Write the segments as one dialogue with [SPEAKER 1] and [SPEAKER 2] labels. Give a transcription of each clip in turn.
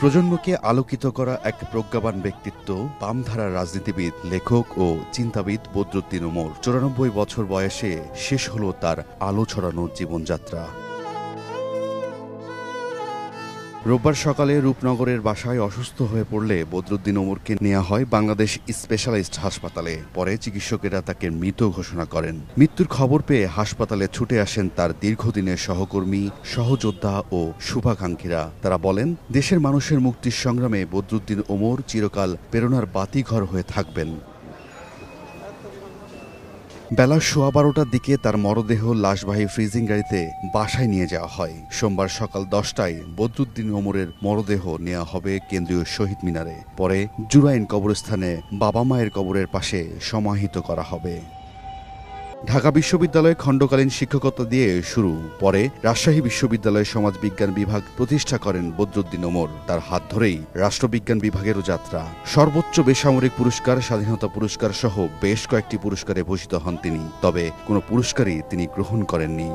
[SPEAKER 1] প্রজন্মকে আলোকিত করা এক প্রজ্ঞাবান ব্যক্তিত্ব, বামধারার রাজনীতিবিদ, লেখক ও চিন্তাবিদ বদরুদ্দীন ওমর। ৯৪ বছর বয়সে শেষ হলো তার আলো ছড়ানো জীবনযাত্রা। রোববার সকালে রূপনগরের বাসায় অসুস্থ হয়ে পড়লে বদরুদ্দীন ওমরকে নেওয়া হয় বাংলাদেশ স্পেশালাইজড হাসপাতালে। পরে চিকিৎসকেরা তাকে মৃত ঘোষণা করেন। মৃত্যুর খবর পেয়ে হাসপাতালে ছুটে আসেন তার দীর্ঘদিনের সহকর্মী, সহযোদ্ধা ও শুভাকাঙ্ক্ষীরা। তারা বলেন, দেশের মানুষের মুক্তির সংগ্রামে বদরুদ্দীন ওমর চিরকাল প্রেরণার বাতিঘর হয়ে থাকবেন। বেলা ১১:১২টার দিকে তার মরদেহ লাশবাহী ফ্রিজিং গাড়িতে বাসায় নিয়ে যাওয়া হয়। সোমবার সকাল ১০টায় বদরুদ্দীন ওমরের মরদেহ নেওয়া হবে কেন্দ্রীয় শহীদ মিনারে। পরে জুরাইন কবরস্থানে বাবা মায়ের কবরের পাশে সমাহিত করা হবে। ঢাকা বিশ্ববিদ্যালয়ে খণ্ডকালীন শিক্ষকতা দিয়ে শুরু। পরে রাজশাহী বিশ্ববিদ্যালয়ে সমাজবিজ্ঞান বিভাগ প্রতিষ্ঠা করেন বদরুদ্দীন ওমর। তার হাত ধরেই রাষ্ট্রবিজ্ঞান বিভাগেরও যাত্রা। সর্বোচ্চ বেসামরিক পুরস্কার, স্বাধীনতা পুরস্কার সহ বেশ কয়েকটি পুরস্কারে ভূষিত হন তিনি। তবে কোনো পুরস্কারই তিনি গ্রহণ করেননি।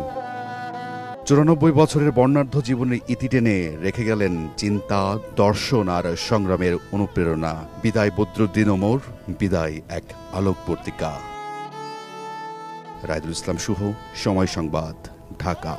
[SPEAKER 1] ৯৪ বছরের বর্ণাঢ্য জীবনের ইতি টেনে রেখে গেলেন চিন্তা, দর্শন আর সংগ্রামের অনুপ্রেরণা। বিদায় বদরুদ্দীন ওমর, বিদায় এক আলোকবর্তিকা। রায়দুল ইসলাম শুভ, সময় সংবাদ, ঢাকা।